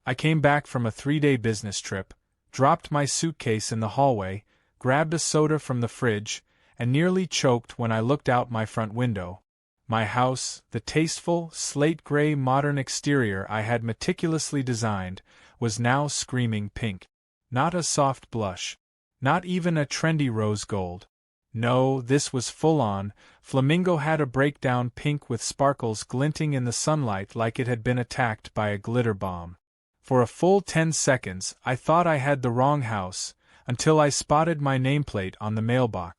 I came back from a 3-day business trip, dropped my suitcase in the hallway, grabbed a soda from the fridge, and nearly choked when I looked out my front window. My house, the tasteful, slate-gray modern exterior I had meticulously designed, was now screaming pink. Not a soft blush. Not even a trendy rose gold. No, this was full-on. Flamingo had a breakdown pink with sparkles glinting in the sunlight like it had been attacked by a glitter bomb. For a full 10 seconds, I thought I had the wrong house, until I spotted my nameplate on the mailbox.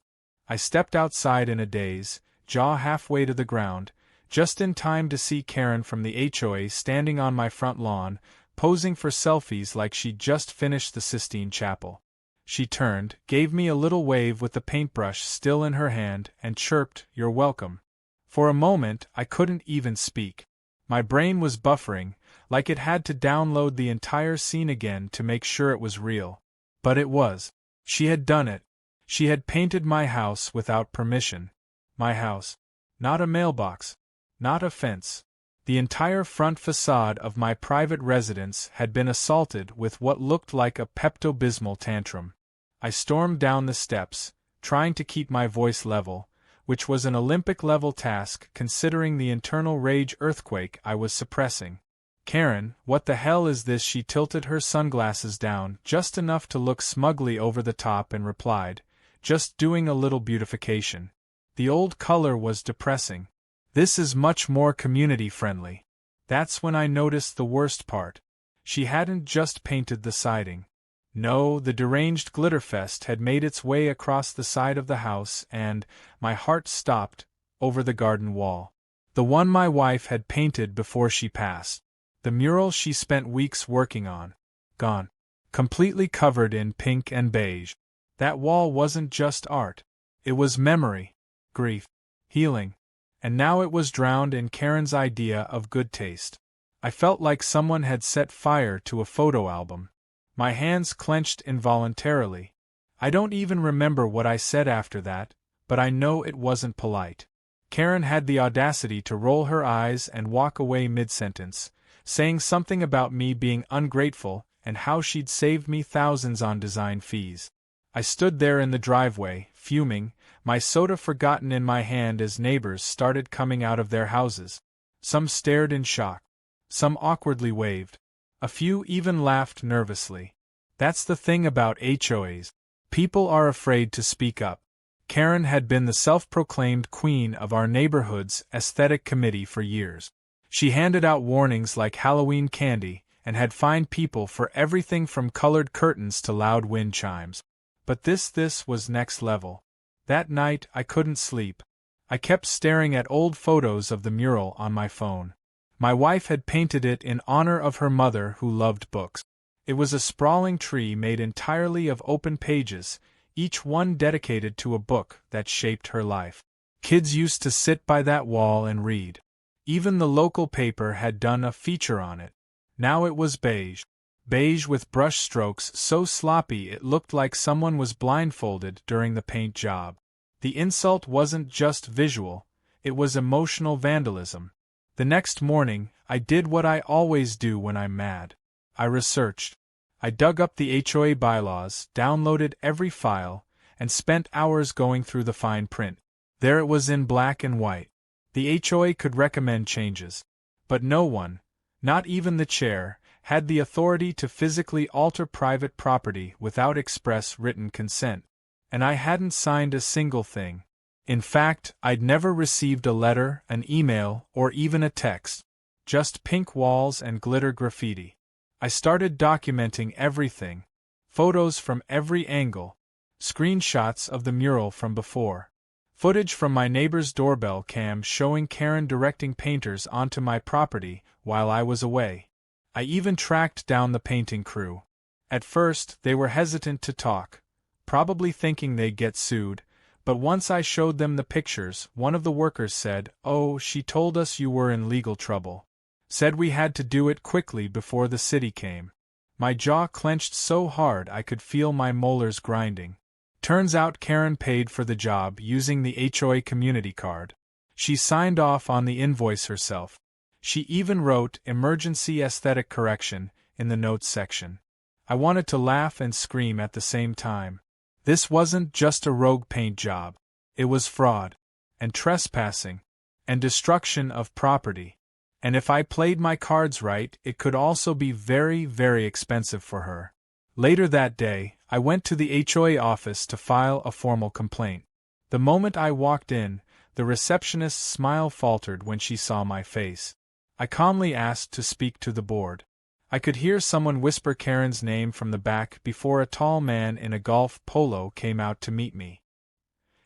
I stepped outside in a daze, jaw halfway to the ground, just in time to see Karen from the HOA standing on my front lawn, posing for selfies like she'd just finished the Sistine Chapel. She turned, gave me a little wave with the paintbrush still in her hand, and chirped, "You're welcome." For a moment, I couldn't even speak. My brain was buffering, like it had to download the entire scene again to make sure it was real. But it was. She had done it. She had painted my house without permission. My house. Not a mailbox. Not a fence. The entire front facade of my private residence had been assaulted with what looked like a Pepto-Bismol tantrum. I stormed down the steps, trying to keep my voice level, which was an Olympic-level task considering the internal rage earthquake I was suppressing. "Karen, what the hell is this?" She tilted her sunglasses down just enough to look smugly over the top and replied, "Just doing a little beautification." The old color was depressing. "This is much more community-friendly." That's when I noticed the worst part. She hadn't just painted the siding. No, the deranged glitterfest had made its way across the side of the house and, my heart stopped, over the garden wall. The one my wife had painted before she passed. The mural she spent weeks working on. Gone. Completely covered in pink and beige. That wall wasn't just art. It was memory, grief, healing. And now it was drowned in Karen's idea of good taste. I felt like someone had set fire to a photo album. My hands clenched involuntarily. I don't even remember what I said after that, but I know it wasn't polite. Karen had the audacity to roll her eyes and walk away mid-sentence, saying something about me being ungrateful and how she'd saved me thousands on design fees. I stood there in the driveway, fuming, my soda forgotten in my hand as neighbors started coming out of their houses. Some stared in shock. Some awkwardly waved. A few even laughed nervously. That's the thing about HOAs. People are afraid to speak up. Karen had been the self-proclaimed queen of our neighborhood's aesthetic committee for years. She handed out warnings like Halloween candy and had fined people for everything from colored curtains to loud wind chimes. But this was next level. That night I couldn't sleep. I kept staring at old photos of the mural on my phone. My wife had painted it in honor of her mother who loved books. It was a sprawling tree made entirely of open pages, each one dedicated to a book that shaped her life. Kids used to sit by that wall and read. Even the local paper had done a feature on it. Now it was beige. Beige with brush strokes so sloppy it looked like someone was blindfolded during the paint job. The insult wasn't just visual, it was emotional vandalism. The next morning, I did what I always do when I'm mad. I researched. I dug up the HOA bylaws, downloaded every file, and spent hours going through the fine print. There it was in black and white. The HOA could recommend changes. But no one, not even the chair, had the authority to physically alter private property without express written consent. And I hadn't signed a single thing. In fact, I'd never received a letter, an email, or even a text. Just pink walls and glitter graffiti. I started documenting everything. Photos from every angle. Screenshots of the mural from before. Footage from my neighbor's doorbell cam showing Karen directing painters onto my property while I was away. I even tracked down the painting crew. At first, they were hesitant to talk, probably thinking they'd get sued. But once I showed them the pictures, one of the workers said, "Oh, she told us you were in legal trouble. Said we had to do it quickly before the city came." My jaw clenched so hard I could feel my molars grinding. Turns out Karen paid for the job using the HOA community card. She signed off on the invoice herself. She even wrote "emergency aesthetic correction" in the notes section. I wanted to laugh and scream at the same time. This wasn't just a rogue paint job. It was fraud, and trespassing, and destruction of property. And if I played my cards right, it could also be very, very expensive for her. Later that day, I went to the HOA office to file a formal complaint. The moment I walked in, the receptionist's smile faltered when she saw my face. I calmly asked to speak to the board. I could hear someone whisper Karen's name from the back before a tall man in a golf polo came out to meet me.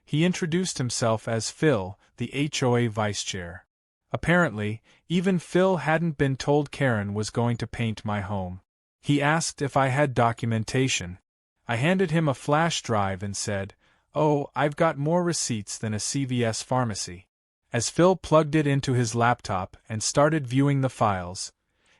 He introduced himself as Phil, the HOA vice chair. Apparently, even Phil hadn't been told Karen was going to paint my home. He asked if I had documentation. I handed him a flash drive and said, "Oh, I've got more receipts than a CVS pharmacy." As Phil plugged it into his laptop and started viewing the files,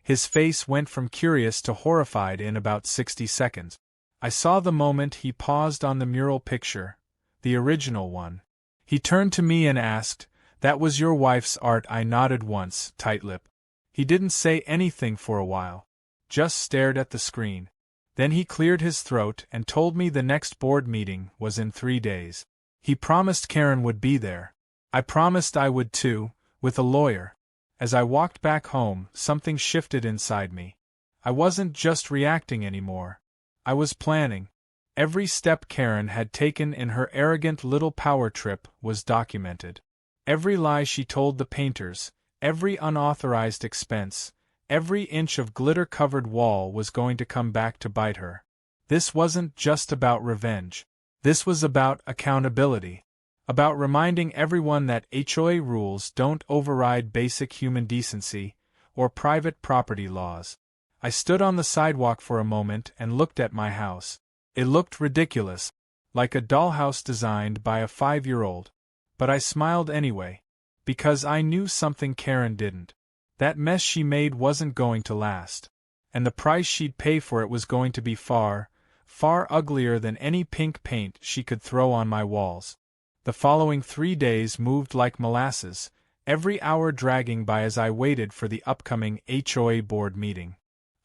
his face went from curious to horrified in about 60 seconds. I saw the moment he paused on the mural picture, the original one. He turned to me and asked, "That was your wife's art?" I nodded once, tight-lipped. He didn't say anything for a while, just stared at the screen. Then he cleared his throat and told me the next board meeting was in 3 days. He promised Karen would be there. I promised I would too, with a lawyer. As I walked back home, something shifted inside me. I wasn't just reacting anymore. I was planning. Every step Karen had taken in her arrogant little power trip was documented. Every lie she told the painters, every unauthorized expense, every inch of glitter-covered wall was going to come back to bite her. This wasn't just about revenge. This was about accountability. About reminding everyone that HOA rules don't override basic human decency or private property laws. I stood on the sidewalk for a moment and looked at my house. It looked ridiculous, like a dollhouse designed by a 5-year-old. But I smiled anyway, because I knew something Karen didn't. That mess she made wasn't going to last. And the price she'd pay for it was going to be far, far uglier than any pink paint she could throw on my walls. The following 3 days moved like molasses, every hour dragging by as I waited for the upcoming HOA board meeting.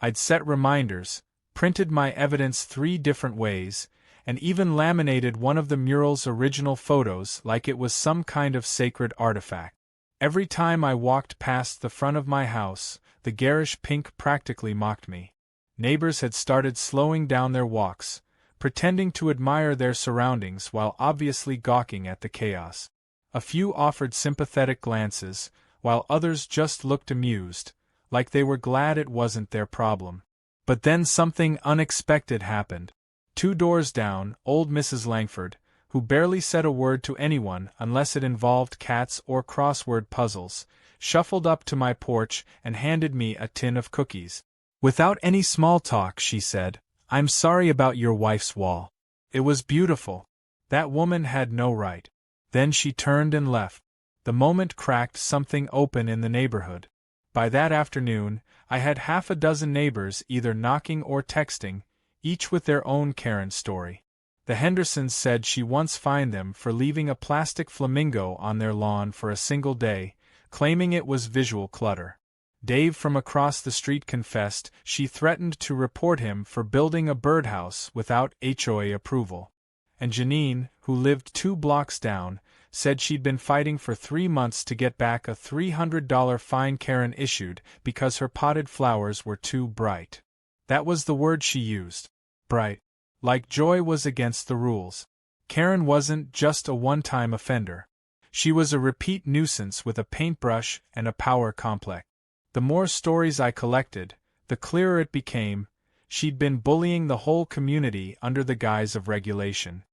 I'd set reminders, printed my evidence 3 different ways, and even laminated one of the mural's original photos like it was some kind of sacred artifact. Every time I walked past the front of my house, the garish pink practically mocked me. Neighbors had started slowing down their walks, pretending to admire their surroundings while obviously gawking at the chaos. A few offered sympathetic glances, while others just looked amused, like they were glad it wasn't their problem. But then something unexpected happened. 2 doors down, old Mrs. Langford, who barely said a word to anyone unless it involved cats or crossword puzzles, shuffled up to my porch and handed me a tin of cookies. Without any small talk, she said, "I'm sorry about your wife's wall. It was beautiful. That woman had no right." Then she turned and left. The moment cracked something open in the neighborhood. By that afternoon, I had half a dozen neighbors either knocking or texting, each with their own Karen story. The Hendersons said she once fined them for leaving a plastic flamingo on their lawn for a single day, claiming it was visual clutter. Dave from across the street confessed she threatened to report him for building a birdhouse without HOA approval. And Janine, who lived 2 blocks down, said she'd been fighting for 3 months to get back a $300 fine Karen issued because her potted flowers were too bright. That was the word she used. Bright. Like Joy was against the rules. Karen wasn't just a one-time offender. She was a repeat nuisance with a paintbrush and a power complex. The more stories I collected, the clearer it became, she'd been bullying the whole community under the guise of regulation.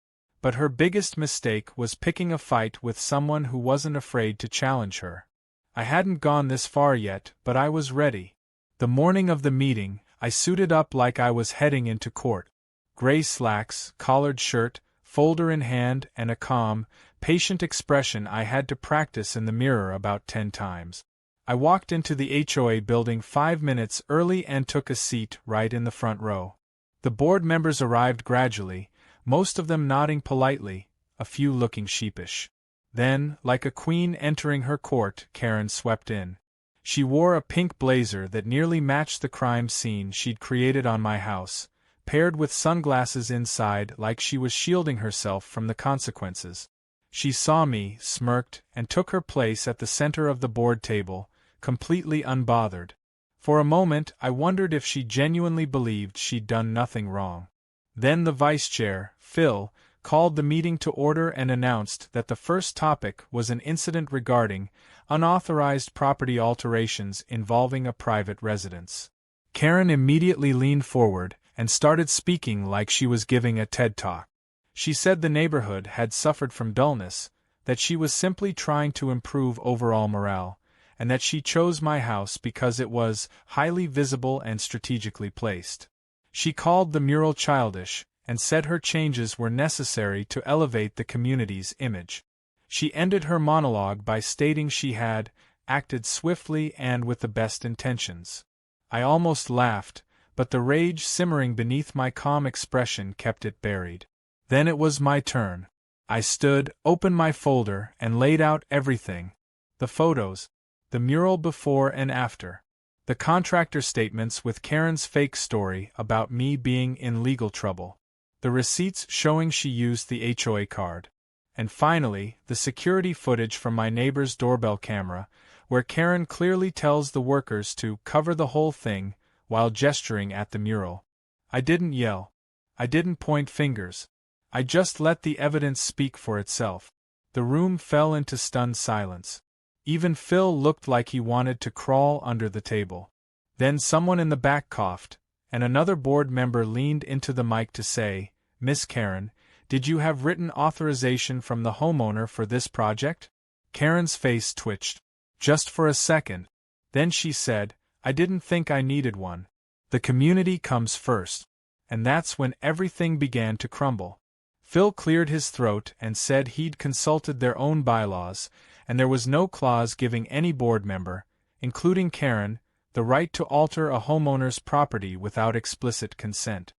But her biggest mistake was picking a fight with someone who wasn't afraid to challenge her. I hadn't gone this far yet, but I was ready. The morning of the meeting, I suited up like I was heading into court. Gray slacks, collared shirt, folder in hand, and a calm, patient expression I had to practice in the mirror about 10 times. I walked into the HOA building 5 minutes early and took a seat right in the front row. The board members arrived gradually, most of them nodding politely, a few looking sheepish. Then, like a queen entering her court, Karen swept in. She wore a pink blazer that nearly matched the crime scene she'd created on my house, paired with sunglasses inside like she was shielding herself from the consequences. She saw me, smirked, and took her place at the center of the board table, completely unbothered. For a moment I wondered if she genuinely believed she'd done nothing wrong. Then the vice chair, Phil, called the meeting to order and announced that the first topic was an incident regarding unauthorized property alterations involving a private residence. Karen immediately leaned forward and started speaking like she was giving a TED Talk. She said the neighborhood had suffered from dullness, that she was simply trying to improve overall morale, and that she chose my house because it was highly visible and strategically placed. She called the mural childish, and said her changes were necessary to elevate the community's image. She ended her monologue by stating she had acted swiftly and with the best intentions. I almost laughed, but the rage simmering beneath my calm expression kept it buried. Then it was my turn. I stood, opened my folder, and laid out everything. The photos, the mural before and after, the contractor statements with Karen's fake story about me being in legal trouble, the receipts showing she used the HOA card, and finally, the security footage from my neighbor's doorbell camera, where Karen clearly tells the workers to cover the whole thing while gesturing at the mural. I didn't yell. I didn't point fingers. I just let the evidence speak for itself. The room fell into stunned silence. Even Phil looked like he wanted to crawl under the table. Then someone in the back coughed, and another board member leaned into the mic to say, "Miss Karen, did you have written authorization from the homeowner for this project?" Karen's face twitched. Just for a second. Then she said, "I didn't think I needed one. The community comes first." And that's when everything began to crumble. Phil cleared his throat and said he'd consulted their own bylaws, and there was no clause giving any board member, including Karen, the right to alter a homeowner's property without explicit consent.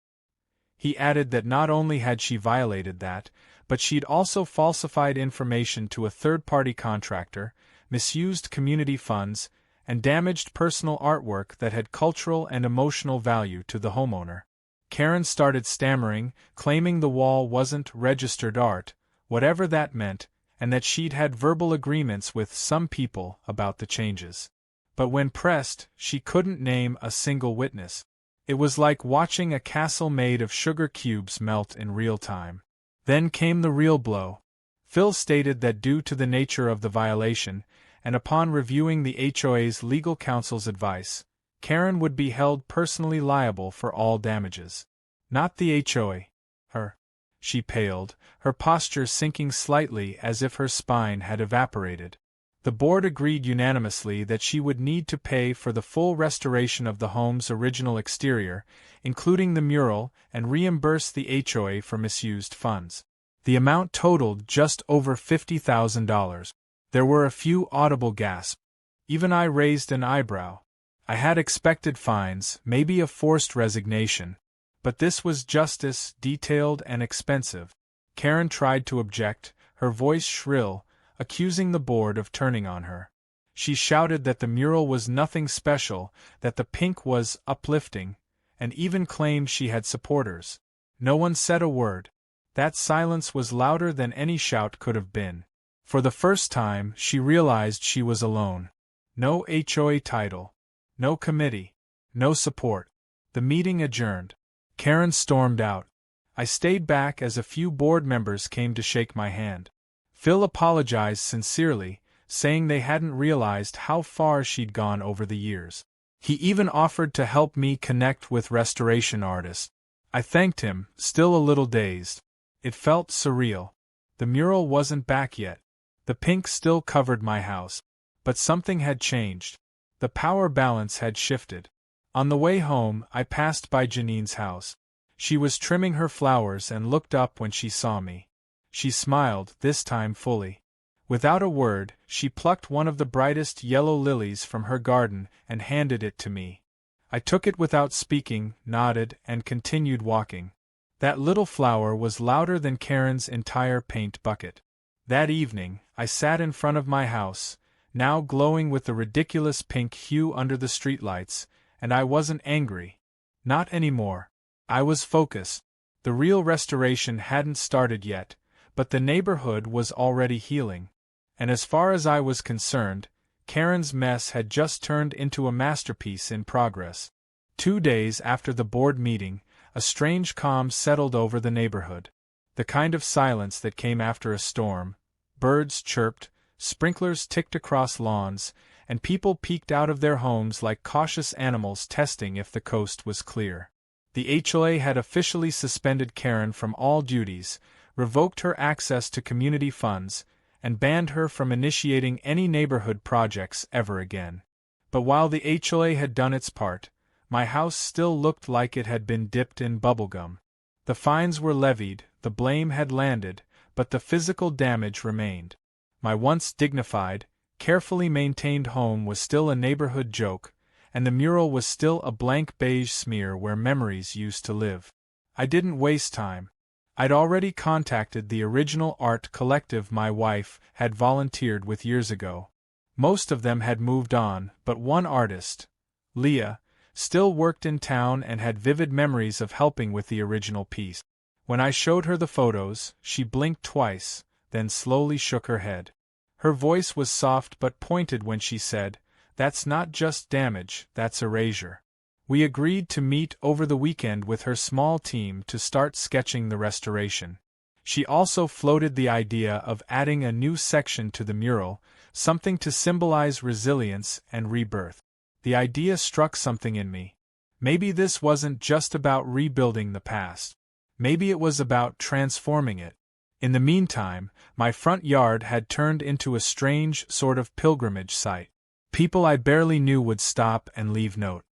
He added that not only had she violated that, but she'd also falsified information to a third-party contractor, misused community funds, and damaged personal artwork that had cultural and emotional value to the homeowner. Karen started stammering, claiming the wall wasn't registered art, whatever that meant, and that she'd had verbal agreements with some people about the changes. But when pressed, she couldn't name a single witness. It was like watching a castle made of sugar cubes melt in real time. Then came the real blow. Phil stated that due to the nature of the violation, and upon reviewing the HOA's legal counsel's advice, Karen would be held personally liable for all damages. Not the HOA. Her. She paled, her posture sinking slightly as if her spine had evaporated. The board agreed unanimously that she would need to pay for the full restoration of the home's original exterior, including the mural, and reimburse the HOA for misused funds. The amount totaled just over $50,000. There were a few audible gasps. Even I raised an eyebrow. I had expected fines, maybe a forced resignation. But this was justice, detailed and expensive. Karen tried to object, her voice shrill, accusing the board of turning on her. She shouted that the mural was nothing special, that the pink was uplifting, and even claimed she had supporters. No one said a word. That silence was louder than any shout could have been. For the first time, she realized she was alone. No HOA title. No committee. No support. The meeting adjourned. Karen stormed out. I stayed back as a few board members came to shake my hand. Phil apologized sincerely, saying they hadn't realized how far she'd gone over the years. He even offered to help me connect with restoration artists. I thanked him, still a little dazed. It felt surreal. The mural wasn't back yet. The pink still covered my house. But something had changed. The power balance had shifted. On the way home, I passed by Janine's house. She was trimming her flowers and looked up when she saw me. She smiled, this time fully. Without a word, she plucked one of the brightest yellow lilies from her garden and handed it to me. I took it without speaking, nodded, and continued walking. That little flower was louder than Karen's entire paint bucket. That evening, I sat in front of my house, now glowing with the ridiculous pink hue under the streetlights, and I wasn't angry. Not anymore. I was focused. The real restoration hadn't started yet, but the neighborhood was already healing. And as far as I was concerned, Karen's mess had just turned into a masterpiece in progress. 2 days after the board meeting, a strange calm settled over the neighborhood. The kind of silence that came after a storm. Birds chirped, sprinklers ticked across lawns, and people peeked out of their homes like cautious animals testing if the coast was clear. The HOA had officially suspended Karen from all duties, revoked her access to community funds, and banned her from initiating any neighborhood projects ever again. But while the HOA had done its part, my house still looked like it had been dipped in bubblegum. The fines were levied, the blame had landed, but the physical damage remained. My once dignified, carefully maintained home was still a neighborhood joke, and the mural was still a blank beige smear where memories used to live. I didn't waste time. I'd already contacted the original art collective my wife had volunteered with years ago. Most of them had moved on, but one artist, Leah, still worked in town and had vivid memories of helping with the original piece. When I showed her the photos, she blinked twice, then slowly shook her head. Her voice was soft but pointed when she said, "That's not just damage, that's erasure." We agreed to meet over the weekend with her small team to start sketching the restoration. She also floated the idea of adding a new section to the mural, something to symbolize resilience and rebirth. The idea struck something in me. Maybe this wasn't just about rebuilding the past. Maybe it was about transforming it. In the meantime, my front yard had turned into a strange sort of pilgrimage site. People I barely knew would stop and leave note.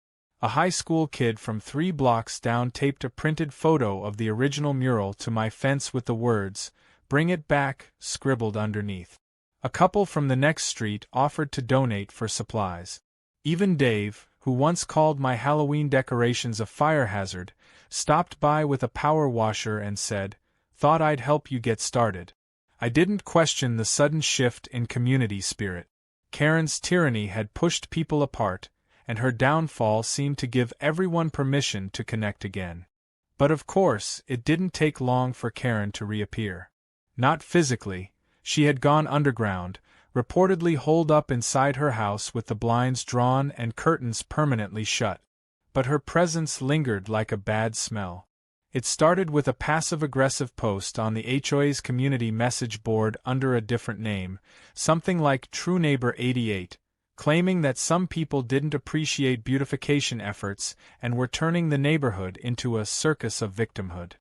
A high school kid from 3 blocks down taped a printed photo of the original mural to my fence with the words, "Bring it back," scribbled underneath. A couple from the next street offered to donate for supplies. Even Dave, who once called my Halloween decorations a fire hazard, stopped by with a power washer and said, "Thought I'd help you get started." I didn't question the sudden shift in community spirit. Karen's tyranny had pushed people apart, and her downfall seemed to give everyone permission to connect again. But of course, it didn't take long for Karen to reappear. Not physically. She had gone underground, reportedly holed up inside her house with the blinds drawn and curtains permanently shut. But her presence lingered like a bad smell. It started with a passive-aggressive post on the HOA's community message board under a different name, something like True Neighbor 88, claiming that some people didn't appreciate beautification efforts and were turning the neighborhood into a circus of victimhood.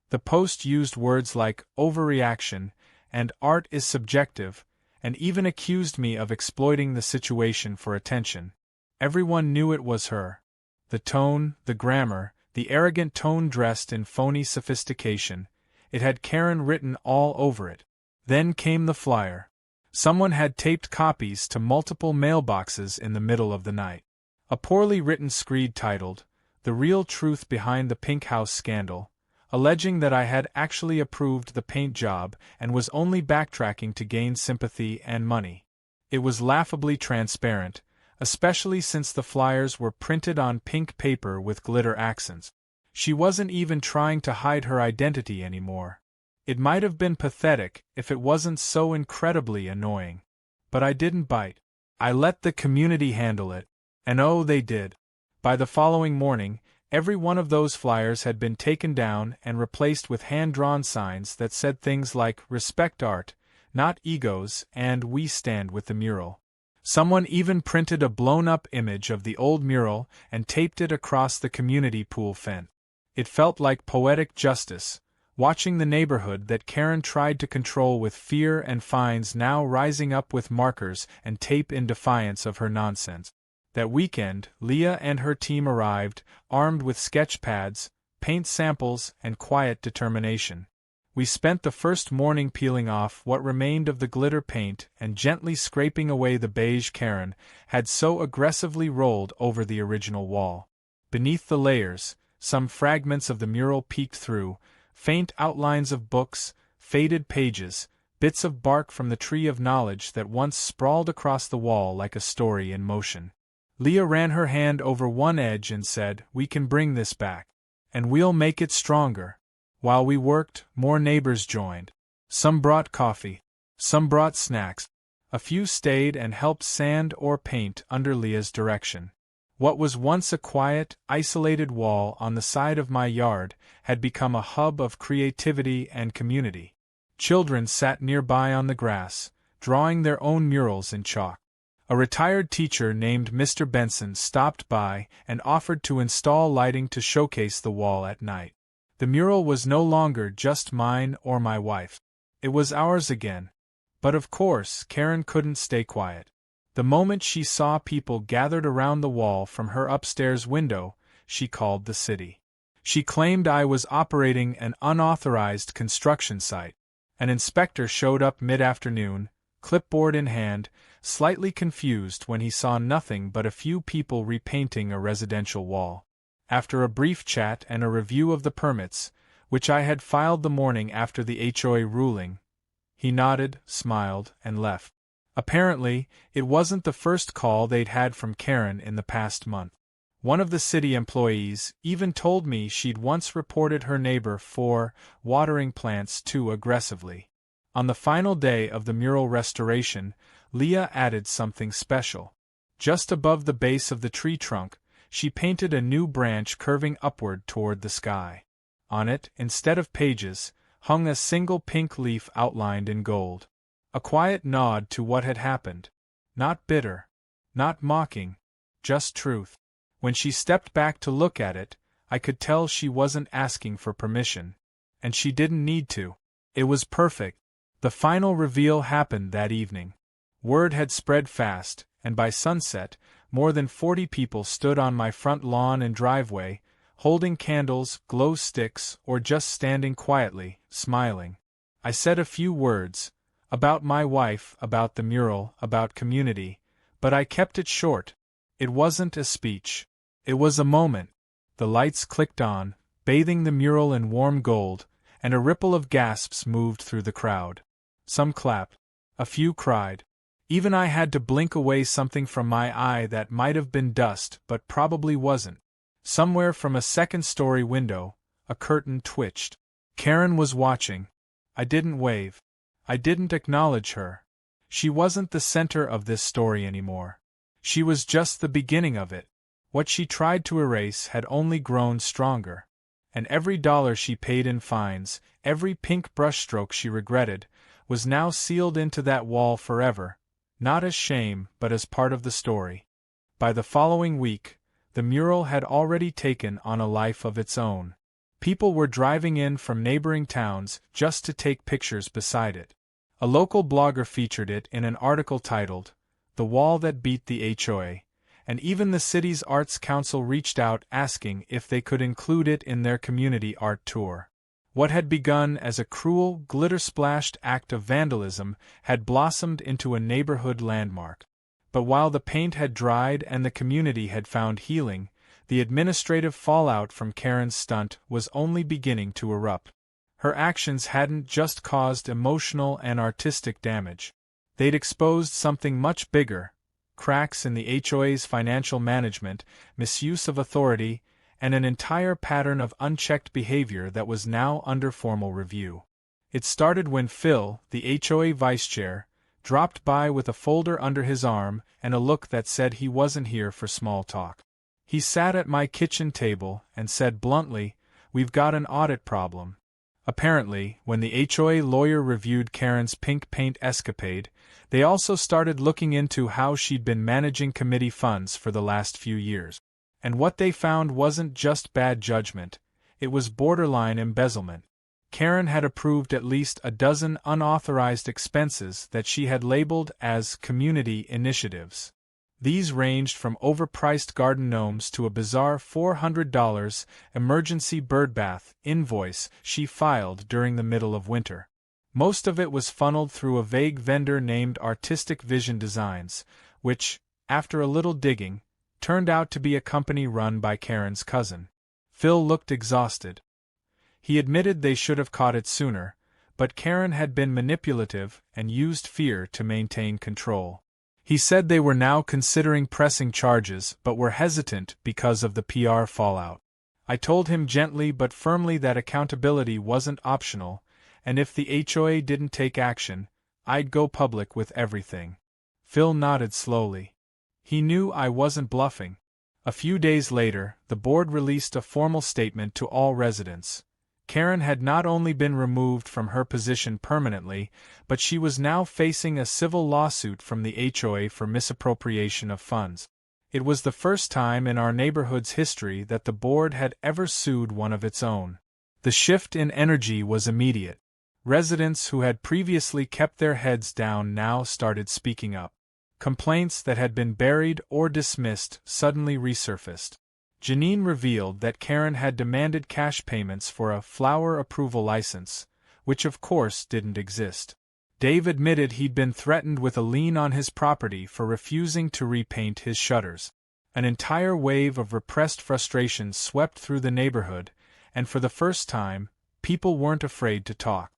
The post used words like overreaction and art is subjective, and even accused me of exploiting the situation for attention. Everyone knew it was her. The tone, the grammar, the arrogant tone dressed in phony sophistication, it had Karen written all over it. Then came the flyer. Someone had taped copies to multiple mailboxes in the middle of the night. A poorly written screed titled, "The Real Truth Behind the Pink House Scandal," alleging that I had actually approved the paint job and was only backtracking to gain sympathy and money. It was laughably transparent, especially since the flyers were printed on pink paper with glitter accents. She wasn't even trying to hide her identity anymore. It might have been pathetic if it wasn't so incredibly annoying. But I didn't bite. I let the community handle it. And oh, they did. By the following morning, every one of those flyers had been taken down and replaced with hand-drawn signs that said things like "Respect art, not egos," and "We stand with the mural." Someone even printed a blown-up image of the old mural and taped it across the community pool fence. It felt like poetic justice, watching the neighborhood that Karen tried to control with fear and fines now rising up with markers and tape in defiance of her nonsense. That weekend, Leah and her team arrived, armed with sketch pads, paint samples, and quiet determination. We spent the first morning peeling off what remained of the glitter paint and gently scraping away the beige Karen had so aggressively rolled over the original wall. Beneath the layers, some fragments of the mural peeked through, faint outlines of books, faded pages, bits of bark from the tree of knowledge that once sprawled across the wall like a story in motion. Leah ran her hand over one edge and said, "We can bring this back. And we'll make it stronger." While we worked, more neighbors joined. Some brought coffee. Some brought snacks. A few stayed and helped sand or paint under Leah's direction. What was once a quiet, isolated wall on the side of my yard had become a hub of creativity and community. Children sat nearby on the grass, drawing their own murals in chalk. A retired teacher named Mr. Benson stopped by and offered to install lighting to showcase the wall at night. The mural was no longer just mine or my wife. It was ours again. But of course, Karen couldn't stay quiet. The moment she saw people gathered around the wall from her upstairs window, she called the city. She claimed I was operating an unauthorized construction site. An inspector showed up mid-afternoon, clipboard in hand, slightly confused when he saw nothing but a few people repainting a residential wall. After a brief chat and a review of the permits, which I had filed the morning after the HOA ruling, he nodded, smiled, and left. Apparently, it wasn't the first call they'd had from Karen in the past month. One of the city employees even told me she'd once reported her neighbor for watering plants too aggressively. On the final day of the mural restoration, Leah added something special. Just above the base of the tree trunk, she painted a new branch curving upward toward the sky. On it, instead of pages, hung a single pink leaf outlined in gold. A quiet nod to what had happened. Not bitter. Not mocking. Just truth. When she stepped back to look at it, I could tell she wasn't asking for permission. And she didn't need to. It was perfect. The final reveal happened that evening. Word had spread fast, and by sunset, more than 40 people stood on my front lawn and driveway, holding candles, glow sticks, or just standing quietly, smiling. I said a few words, about my wife, about the mural, about community, but I kept it short. It wasn't a speech. It was a moment. The lights clicked on, bathing the mural in warm gold, and a ripple of gasps moved through the crowd. Some clapped. A few cried. Even I had to blink away something from my eye that might have been dust but probably wasn't. Somewhere from a second-story window, a curtain twitched. Karen was watching. I didn't wave. I didn't acknowledge her. She wasn't the center of this story anymore. She was just the beginning of it. What she tried to erase had only grown stronger. And every dollar she paid in fines, every pink brushstroke she regretted, was now sealed into that wall forever, not as shame but as part of the story. By the following week, the mural had already taken on a life of its own. People were driving in from neighboring towns just to take pictures beside it. A local blogger featured it in an article titled, "The Wall That Beat the HOA," and even the city's Arts Council reached out asking if they could include it in their community art tour. What had begun as a cruel, glitter-splashed act of vandalism had blossomed into a neighborhood landmark. But while the paint had dried and the community had found healing, the administrative fallout from Karen's stunt was only beginning to erupt. Her actions hadn't just caused emotional and artistic damage. They'd exposed something much bigger: cracks in the HOA's financial management, misuse of authority, and an entire pattern of unchecked behavior that was now under formal review. It started when Phil, the HOA vice chair, dropped by with a folder under his arm and a look that said he wasn't here for small talk. He sat at my kitchen table and said bluntly, "We've got an audit problem." Apparently, when the HOA lawyer reviewed Karen's pink paint escapade, they also started looking into how she'd been managing committee funds for the last few years. And what they found wasn't just bad judgment, it was borderline embezzlement. Karen had approved at least a dozen unauthorized expenses that she had labeled as community initiatives. These ranged from overpriced garden gnomes to a bizarre $400 emergency birdbath invoice she filed during the middle of winter. Most of it was funneled through a vague vendor named Artistic Vision Designs, which, after a little digging, turned out to be a company run by Karen's cousin. Phil looked exhausted. He admitted they should have caught it sooner, but Karen had been manipulative and used fear to maintain control. He said they were now considering pressing charges but were hesitant because of the PR fallout. I told him gently but firmly that accountability wasn't optional, and if the HOA didn't take action, I'd go public with everything. Phil nodded slowly. He knew I wasn't bluffing. A few days later, the board released a formal statement to all residents. Karen had not only been removed from her position permanently, but she was now facing a civil lawsuit from the HOA for misappropriation of funds. It was the first time in our neighborhood's history that the board had ever sued one of its own. The shift in energy was immediate. Residents who had previously kept their heads down now started speaking up. Complaints that had been buried or dismissed suddenly resurfaced. Janine revealed that Karen had demanded cash payments for a flower approval license, which of course didn't exist. Dave admitted he'd been threatened with a lien on his property for refusing to repaint his shutters. An entire wave of repressed frustration swept through the neighborhood, and for the first time, people weren't afraid to talk.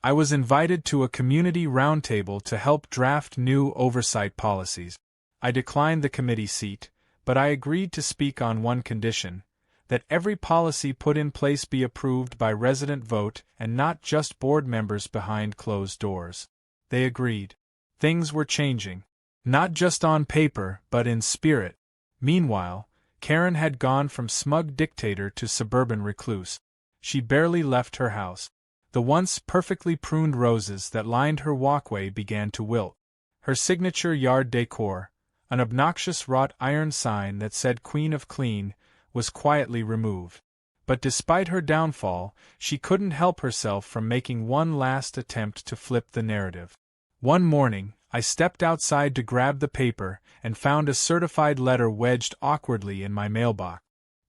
I was invited to a community roundtable to help draft new oversight policies. I declined the committee seat, but I agreed to speak on one condition: that every policy put in place be approved by resident vote and not just board members behind closed doors. They agreed. Things were changing. Not just on paper, but in spirit. Meanwhile, Karen had gone from smug dictator to suburban recluse. She barely left her house. The once perfectly pruned roses that lined her walkway began to wilt. Her signature yard decor, an obnoxious wrought iron sign that said Queen of Clean, was quietly removed. But despite her downfall, she couldn't help herself from making one last attempt to flip the narrative. One morning, I stepped outside to grab the paper and found a certified letter wedged awkwardly in my mailbox.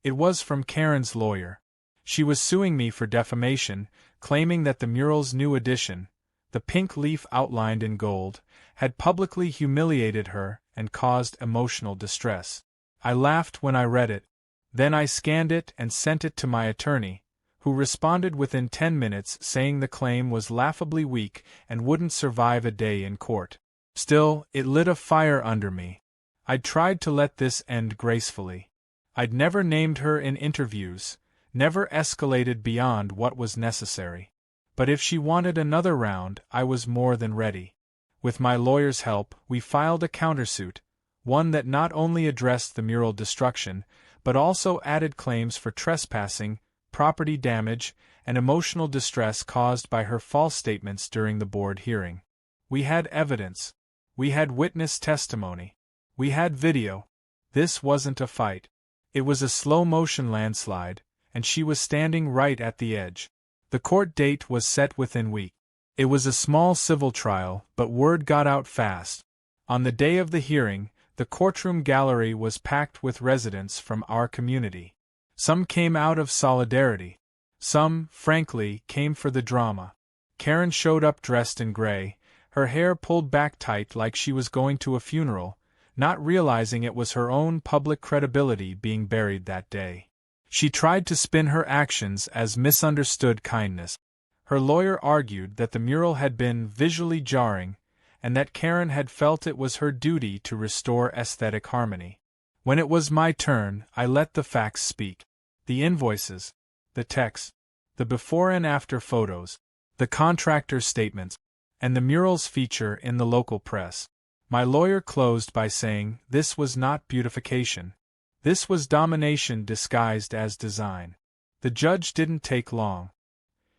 It was from Karen's lawyer. She was suing me for defamation, claiming that the mural's new edition, the pink leaf outlined in gold, had publicly humiliated her and caused emotional distress. I laughed when I read it. Then I scanned it and sent it to my attorney, who responded within 10 minutes saying the claim was laughably weak and wouldn't survive a day in court. Still, it lit a fire under me. I'd tried to let this end gracefully. I'd never named her in interviews, never escalated beyond what was necessary. But if she wanted another round, I was more than ready. With my lawyer's help, we filed a countersuit, one that not only addressed the mural destruction, but also added claims for trespassing, property damage, and emotional distress caused by her false statements during the board hearing. We had evidence. We had witness testimony. We had video. This wasn't a fight. It was a slow-motion landslide, and she was standing right at the edge. The court date was set within weeks. It was a small civil trial, but word got out fast. On the day of the hearing, the courtroom gallery was packed with residents from our community. Some came out of solidarity. Some, frankly, came for the drama. Karen showed up dressed in gray, her hair pulled back tight like she was going to a funeral, not realizing it was her own public credibility being buried that day. She tried to spin her actions as misunderstood kindness. Her lawyer argued that the mural had been visually jarring, and that Karen had felt it was her duty to restore aesthetic harmony. When it was my turn, I let the facts speak. The invoices, the text, the before and after photos, the contractor's statements, and the mural's feature in the local press. My lawyer closed by saying this was not beautification. This was domination disguised as design. The judge didn't take long.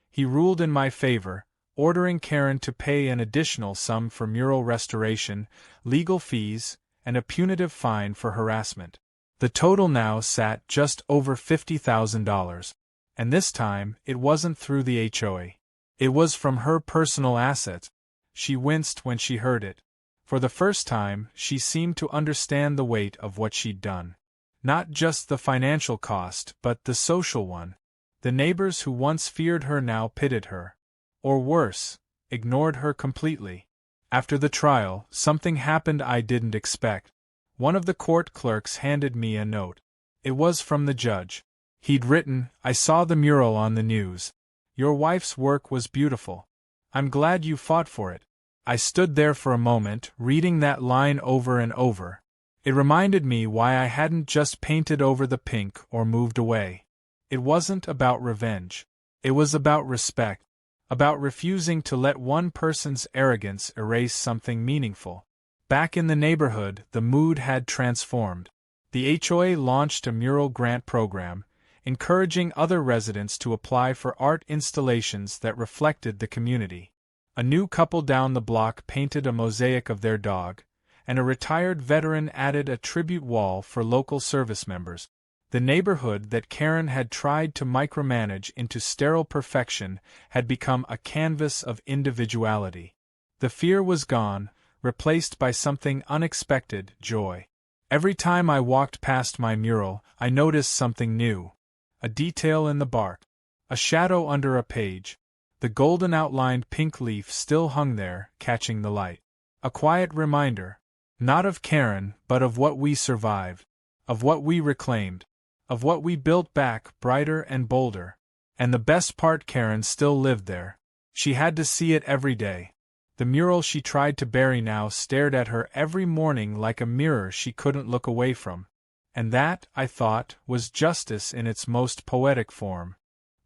He ruled in my favor, ordering Karen to pay an additional sum for mural restoration, legal fees, and a punitive fine for harassment. The total now sat just over $50,000. And this time, it wasn't through the HOA. It was from her personal assets. She winced when she heard it. For the first time, she seemed to understand the weight of what she'd done. Not just the financial cost, but the social one. The neighbors who once feared her now pitied her. Or worse, ignored her completely. After the trial, something happened I didn't expect. One of the court clerks handed me a note. It was from the judge. He'd written, "I saw the mural on the news. Your wife's work was beautiful. I'm glad you fought for it." I stood there for a moment, reading that line over and over. It reminded me why I hadn't just painted over the pink or moved away. It wasn't about revenge. It was about respect. About refusing to let one person's arrogance erase something meaningful. Back in the neighborhood, the mood had transformed. The HOA launched a mural grant program, encouraging other residents to apply for art installations that reflected the community. A new couple down the block painted a mosaic of their dog, and a retired veteran added a tribute wall for local service members. The neighborhood that Karen had tried to micromanage into sterile perfection had become a canvas of individuality. The fear was gone, replaced by something unexpected: joy. Every time I walked past my mural, I noticed something new. A detail in the bark. A shadow under a page. The golden outlined pink leaf still hung there, catching the light. A quiet reminder. Not of Karen, but of what we survived. Of what we reclaimed. Of what we built back, brighter and bolder. And the best part, Karen still lived there. She had to see it every day. The mural she tried to bury now stared at her every morning like a mirror she couldn't look away from. And that, I thought, was justice in its most poetic form.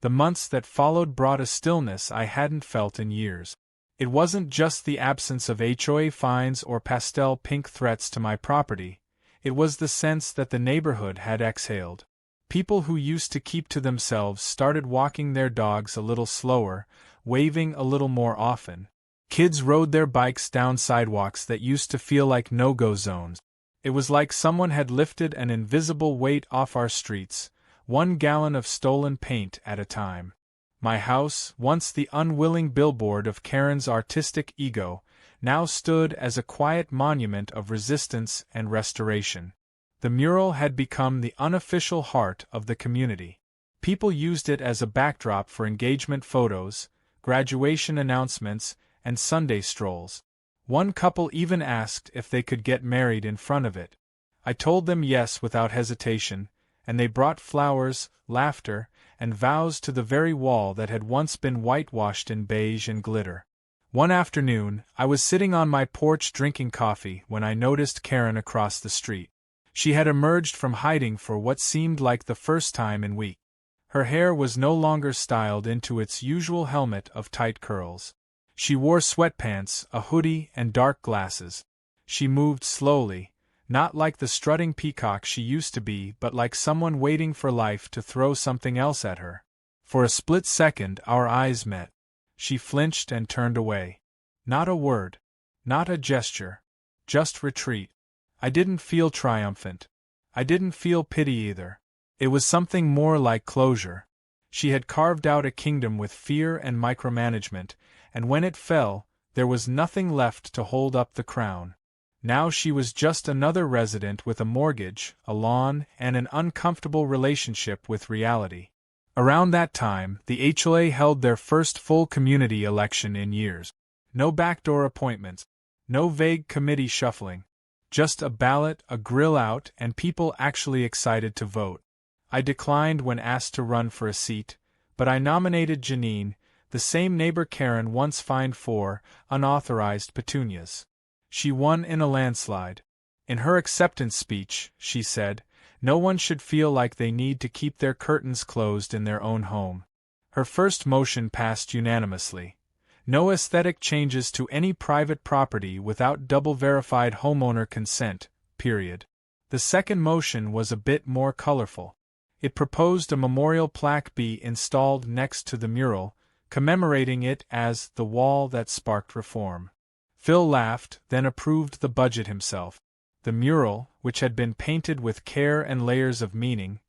The months that followed brought a stillness I hadn't felt in years. It wasn't just the absence of HOA fines or pastel pink threats to my property, it was the sense that the neighborhood had exhaled. People who used to keep to themselves started walking their dogs a little slower, waving a little more often. Kids rode their bikes down sidewalks that used to feel like no-go zones. It was like someone had lifted an invisible weight off our streets, 1 gallon of stolen paint at a time. My house, once the unwilling billboard of Karen's artistic ego, now stood as a quiet monument of resistance and restoration. The mural had become the unofficial heart of the community. People used it as a backdrop for engagement photos, graduation announcements, and Sunday strolls. One couple even asked if they could get married in front of it. I told them yes without hesitation, and they brought flowers, laughter, and vows to the very wall that had once been whitewashed in beige and glitter. One afternoon, I was sitting on my porch drinking coffee when I noticed Karen across the street. She had emerged from hiding for what seemed like the first time in weeks. Her hair was no longer styled into its usual helmet of tight curls. She wore sweatpants, a hoodie, and dark glasses. She moved slowly, not like the strutting peacock she used to be, but like someone waiting for life to throw something else at her. For a split second, our eyes met. She flinched and turned away. Not a word. Not a gesture. Just retreat. I didn't feel triumphant. I didn't feel pity either. It was something more like closure. She had carved out a kingdom with fear and micromanagement, and when it fell, there was nothing left to hold up the crown. Now she was just another resident with a mortgage, a lawn, and an uncomfortable relationship with reality. Around that time, the HOA held their first full community election in years. No backdoor appointments. No vague committee shuffling. Just a ballot, a grill out, and people actually excited to vote. I declined when asked to run for a seat, but I nominated Janine, the same neighbor Karen once fined for unauthorized petunias. She won in a landslide. In her acceptance speech, she said, "No one should feel like they need to keep their curtains closed in their own home." Her first motion passed unanimously. No aesthetic changes to any private property without double-verified homeowner consent, period. The second motion was a bit more colorful. It proposed a memorial plaque be installed next to the mural, commemorating it as the wall that sparked reform. Phil laughed, then approved the budget himself. The mural, which had been painted with care and layers of meaning,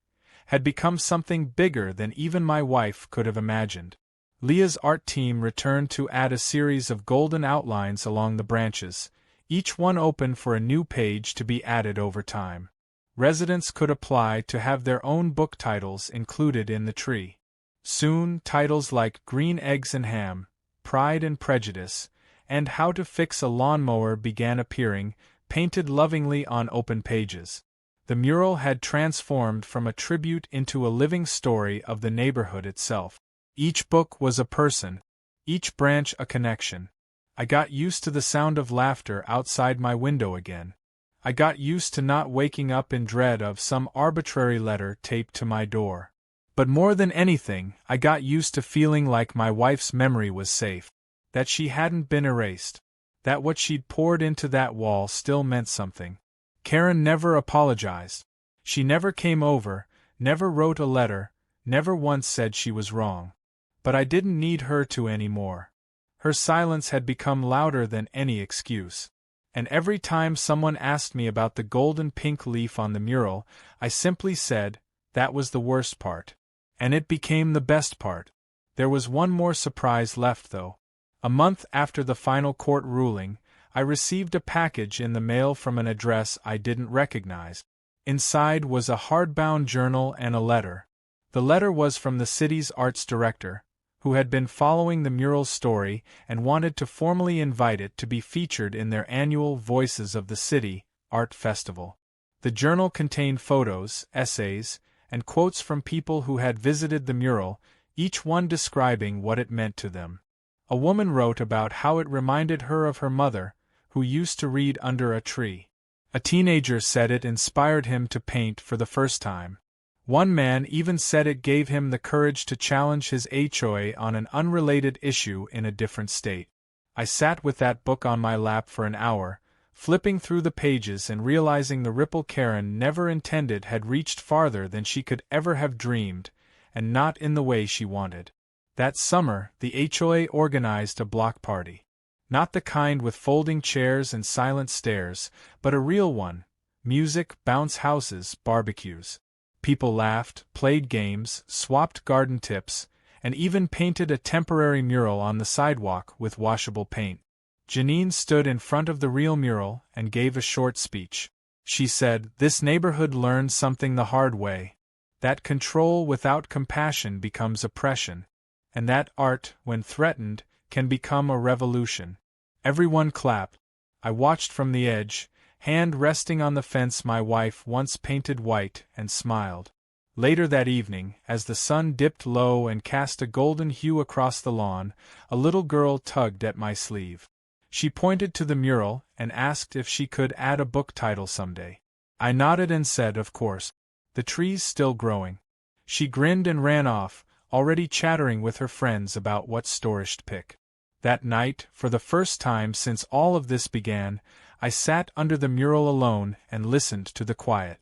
had become something bigger than even my wife could have imagined. Leah's art team returned to add a series of golden outlines along the branches, each one open for a new page to be added over time. Residents could apply to have their own book titles included in the tree. Soon, titles like Green Eggs and Ham, Pride and Prejudice, and How to Fix a Lawnmower began appearing, painted lovingly on open pages. The mural had transformed from a tribute into a living story of the neighborhood itself. Each book was a person. each branch a connection. I got used to the sound of laughter outside my window again. I got used to not waking up in dread of some arbitrary letter taped to my door. But more than anything, I got used to feeling like my wife's memory was safe, that she hadn't been erased, that what she'd poured into that wall still meant something. Karen never apologized. She never came over, never wrote a letter, never once said she was wrong. But I didn't need her to anymore. Her silence had become louder than any excuse. And every time someone asked me about the golden pink leaf on the mural, I simply said, that was the worst part. And it became the best part. There was one more surprise left though. A month after the final court ruling, I received a package in the mail from an address I didn't recognize. Inside was a hardbound journal and a letter. The letter was from the city's arts director, who had been following the mural's story and wanted to formally invite it to be featured in their annual Voices of the City art festival. The journal contained photos, essays, and quotes from people who had visited the mural, each one describing what it meant to them. A woman wrote about how it reminded her of her mother, who used to read under a tree. A teenager said it inspired him to paint for the first time. One man even said it gave him the courage to challenge his HOA on an unrelated issue in a different state. I sat with that book on my lap for an hour, flipping through the pages and realizing the ripple Karen never intended had reached farther than she could ever have dreamed, and not in the way she wanted. That summer, the HOA organized a block party. Not the kind with folding chairs and silent stares, but a real one. Music, bounce houses, barbecues. People laughed, played games, swapped garden tips, and even painted a temporary mural on the sidewalk with washable paint. Janine stood in front of the real mural and gave a short speech. She said, "This neighborhood learned something the hard way. That control without compassion becomes oppression. And that art, when threatened, can become a revolution." Everyone clapped. I watched from the edge, hand resting on the fence my wife once painted white, and smiled. Later that evening, as the sun dipped low and cast a golden hue across the lawn, a little girl tugged at my sleeve. She pointed to the mural and asked if she could add a book title someday. I nodded and said, of course. The trees still growing. She grinned and ran off, already chattering with her friends about what stories to pick. That night, for the first time since all of this began, I sat under the mural alone and listened to the quiet.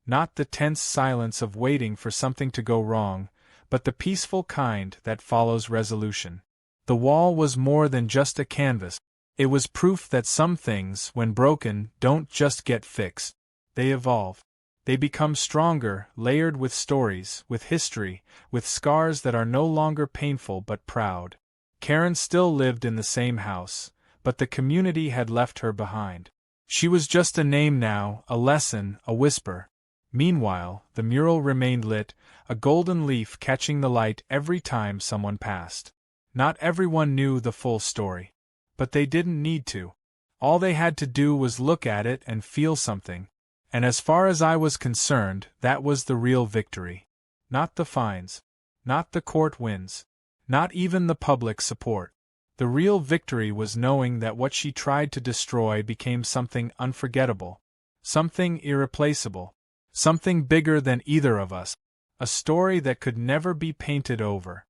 Not the tense silence of waiting for something to go wrong, but the peaceful kind that follows resolution. The wall was more than just a canvas. It was proof that some things, when broken, don't just get fixed. They evolve. They become stronger, layered with stories, with history, with scars that are no longer painful but proud. Karen still lived in the same house, but the community had left her behind. She was just a name now, a lesson, a whisper. Meanwhile, the mural remained lit, a golden leaf catching the light every time someone passed. Not everyone knew the full story. But they didn't need to. All they had to do was look at it and feel something. And as far as I was concerned, that was the real victory. Not the fines. Not the court wins. Not even the public support. The real victory was knowing that what she tried to destroy became something unforgettable. Something irreplaceable. Something bigger than either of us. A story that could never be painted over.